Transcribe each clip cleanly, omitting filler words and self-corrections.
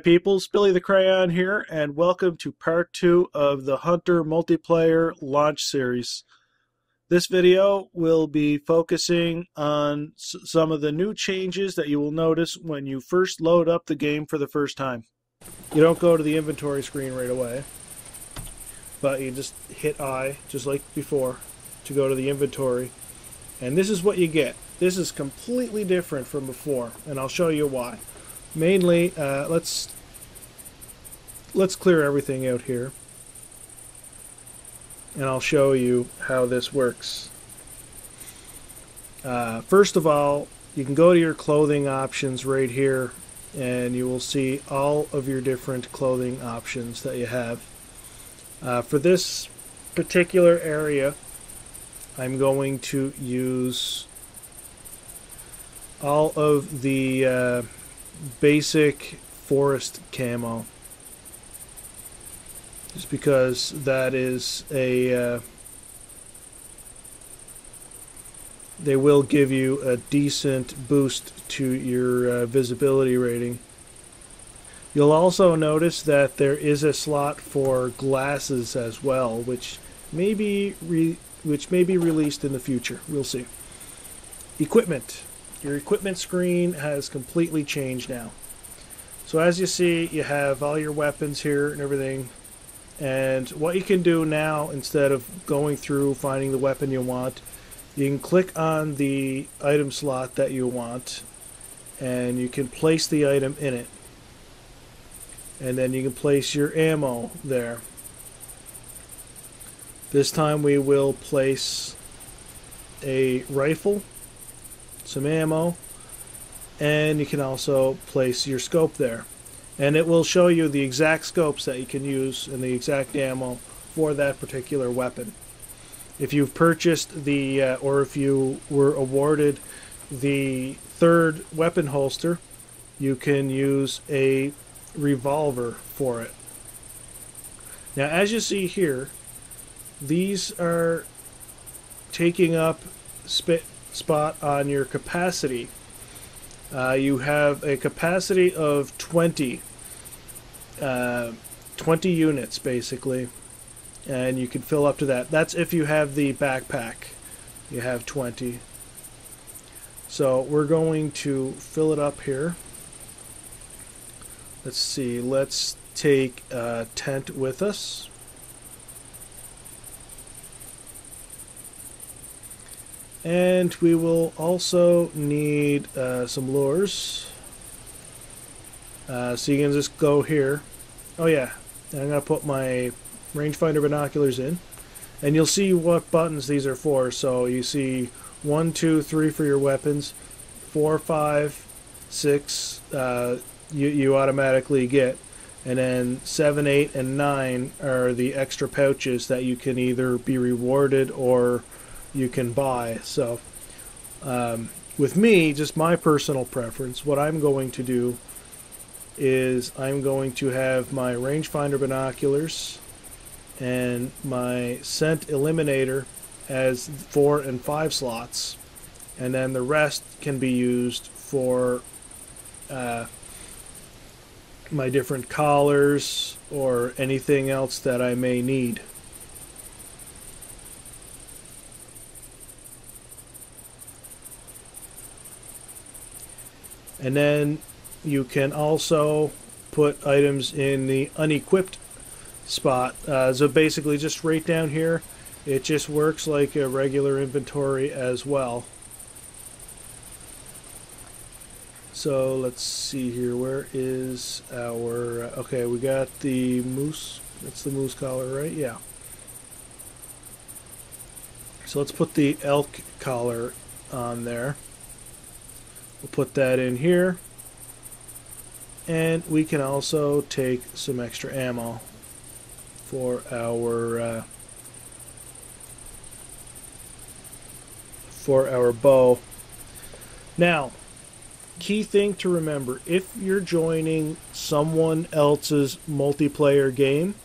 Peoples, BillytheCrayon here, and welcome to part 2 of the Hunter multiplayer launch series. This video will be focusing on some of the new changes that you will notice when you first load up the game for the first time. You don't go to the inventory screen right away, but you just hit I, just like before, to go to the inventory. And this is what you get. This is completely different from before, and I'll show you why. Mainly, let's clear everything out here, and I'll show you how this works. First of all, you can go to your clothing options right here, and you will see all of your different clothing options that you have. For this particular area, I'm going to use all of the basic forest camo, just because that is a they will give you a decent boost to your visibility rating. You'll also notice that there is a slot for glasses as well, which may be released in the future. We'll see. Equipment. Your equipment screen has completely changed now. So as you see, you have all your weapons here and everything. And what you can do now, instead of going through finding the weapon you want, you can click on the item slot that you want, and you can place the item in it. And then you can place your ammo there. This time we will place a rifle, some ammo, and you can also place your scope there, and it will show you the exact scopes that you can use and the exact ammo for that particular weapon. If you've purchased the or if you were awarded the third weapon holster, you can use a revolver for it. Now, as you see here, these are taking up spot on your capacity. You have a capacity of 20 units basically, and you can fill up to that. That's if you have the backpack. You have 20. So we're going to fill it up here. Let's see, let's take a tent with us. And we will also need some lures. So you can just go here. Oh yeah, and I'm going to put my rangefinder binoculars in. And you'll see what buttons these are for. So you see 1, 2, 3 for your weapons. 4, 5, 6 you automatically get. And then 7, 8, and 9 are the extra pouches that you can either be rewarded or you can buy. So with me, just my personal preference, what I'm going to do is I'm going to have my rangefinder binoculars and my scent eliminator as 4 and 5 slots, and then the rest can be used for my different collars or anything else that I may need. And then you can also put items in the unequipped spot. So basically just right down here, it just works like a regular inventory as well. So let's see here, where is our, okay, we got the moose, that's the moose collar, right? Yeah. So let's put the elk collar on there. We'll put that in here, and we can also take some extra ammo for our bow. Now, key thing to remember, if you're joining someone else's multiplayer game,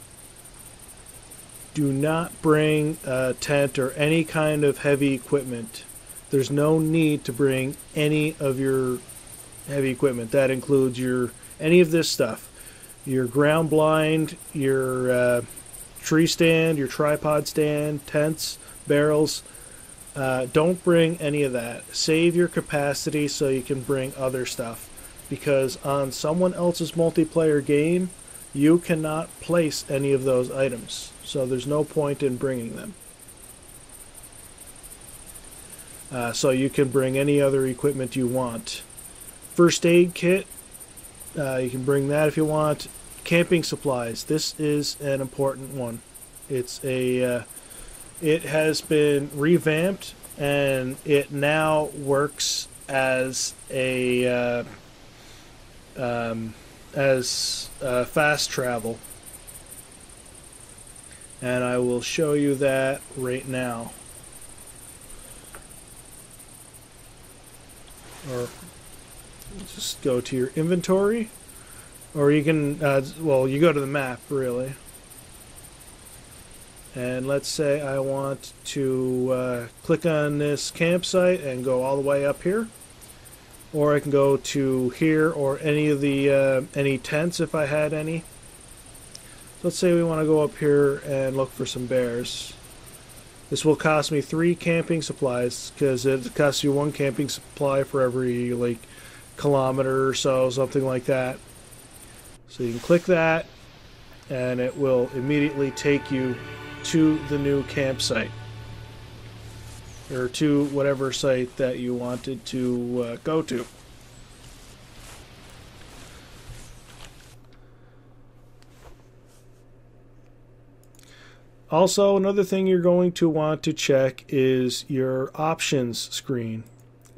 do not bring a tent or any kind of heavy equipment. There's no need to bring any of your heavy equipment. That includes any of this stuff. your ground blind, your tree stand, your tripod stand, tents, barrels. Don't bring any of that. Save your capacity so you can bring other stuff. Because on someone else's multiplayer game, you cannot place any of those items. So there's no point in bringing them. So you can bring any other equipment you want. First aid kit, you can bring that if you want. Camping supplies. This is an important one. It's a it has been revamped and it now works as a fast travel, and I will show you that right now. Or just go to your inventory, or you can well, you go to the map really, and let's say I want to click on this campsite and go all the way up here, or I can go to here, or any of the any tents if I had any. So let's say we want to go up here and look for some bears. This will cost me 3 camping supplies, because it costs you 1 camping supply for every like kilometer or so, something like that. So you can click that and it will immediately take you to the new campsite, or to whatever site that you wanted to go to. Also, another thing you're going to want to check is your options screen.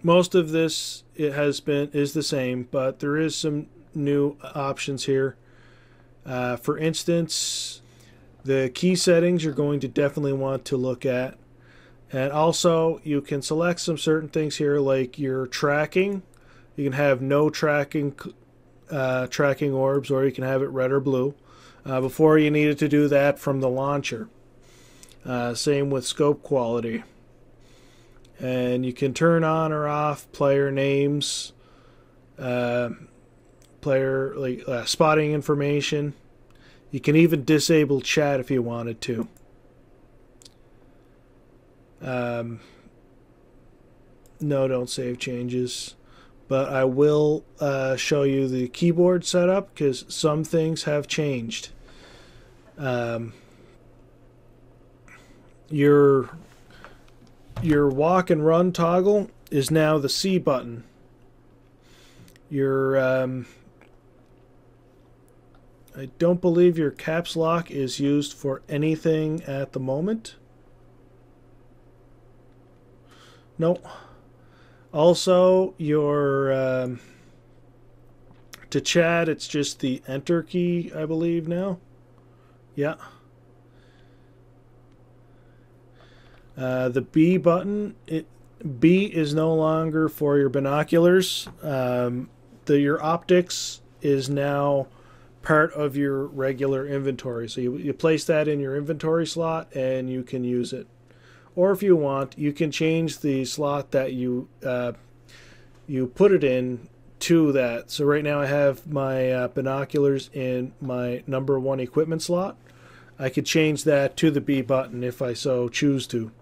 Most of this is the same, but there is some new options here. For instance, the key settings you're going to definitely want to look at. And also, you can select some certain things here, like your tracking. You can have no tracking orbs, or you can have it red or blue. Before, you needed to do that from the launcher. Same with scope quality. And you can turn on or off player names, spotting information. You can even disable chat if you wanted to. No, don't save changes. But I will show you the keyboard setup, because some things have changed. Your walk and run toggle is now the C button. Your I don't believe your caps lock is used for anything at the moment. Nope. Also, your to chat, it's just the enter key, I believe now. Yeah. The B button, B is no longer for your binoculars. Your optics is now part of your regular inventory. So you place that in your inventory slot and you can use it. Or if you want, you can change the slot that you put it in to that. So right now I have my binoculars in my number 1 equipment slot. I could change that to the B button if I so choose to.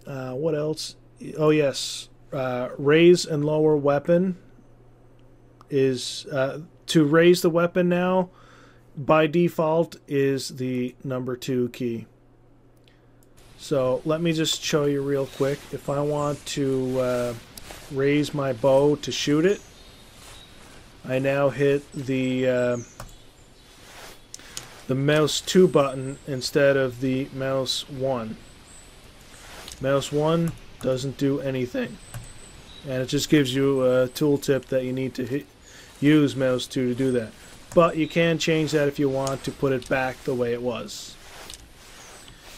What else? Oh yes, raise and lower weapon is to raise the weapon now by default is the number 2 key. So let me just show you real quick. If I want to raise my bow to shoot it, I now hit the mouse 2 button instead of the mouse 1. Mouse 1 doesn't do anything, and it just gives you a tooltip that you need to use mouse 2 to do that. But you can change that if you want to put it back the way it was.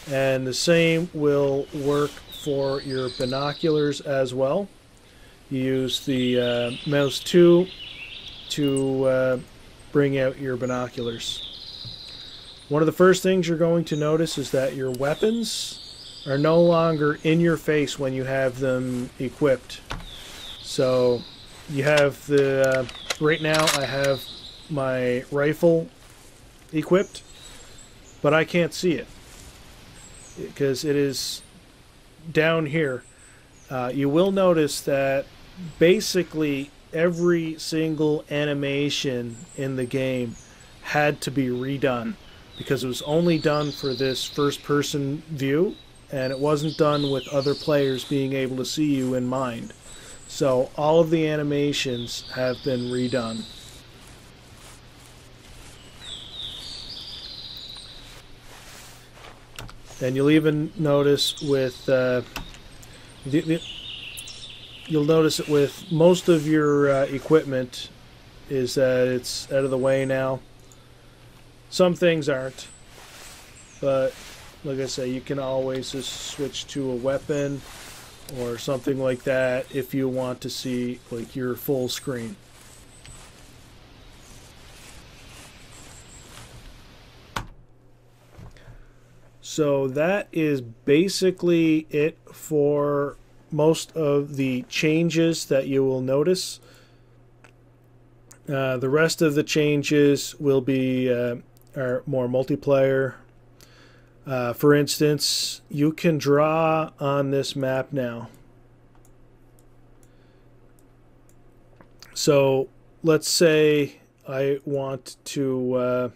And the same will work for your binoculars as well. You use the mouse 2 to bring out your binoculars. One of the first things you're going to notice is that your weapons are no longer in your face when you have them equipped. So you have the Right now I have my rifle equipped, but I can't see it because it is down here. You will notice that basically every single animation in the game had to be redone because it was only done for this first-person view, and it wasn't done with other players being able to see you in mind. So all of the animations have been redone. And you'll even notice with you'll notice it with most of your equipment is that it's out of the way now. Some things aren't, but like I say, you can always just switch to a weapon or something like that if you want to see like your full screen. So that is basically it for most of the changes that you will notice. The rest of the changes will be are more multiplayer. For instance, you can draw on this map now. So let's say I want to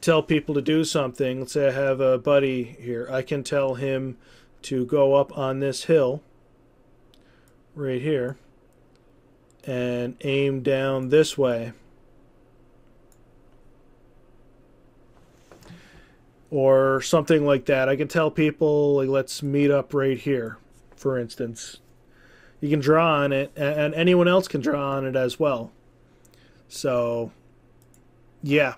tell people to do something. Let's say I have a buddy here. I can tell him to go up on this hill right here and aim down this way, or something like that. I can tell people, like, let's meet up right here, for instance. You can draw on it, and anyone else can draw on it as well. So yeah,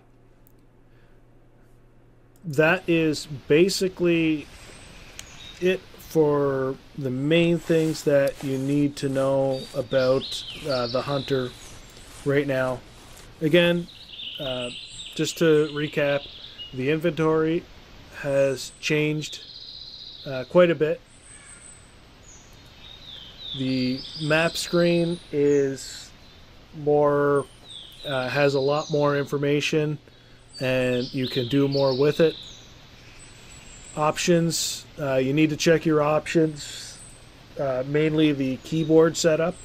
that is basically it for the main things that you need to know about the Hunter right now. Again, just to recap, the inventory has changed quite a bit. The map screen is more has a lot more information, and you can do more with it. Options, you need to check your options, mainly the keyboard setup,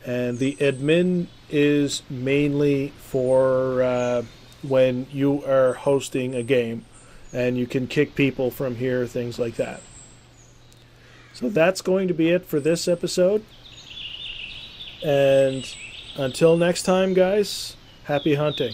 and the admin is mainly for when you are hosting a game, and you can kick people from here, things like that. So that's going to be it for this episode, and until next time, guys, happy hunting.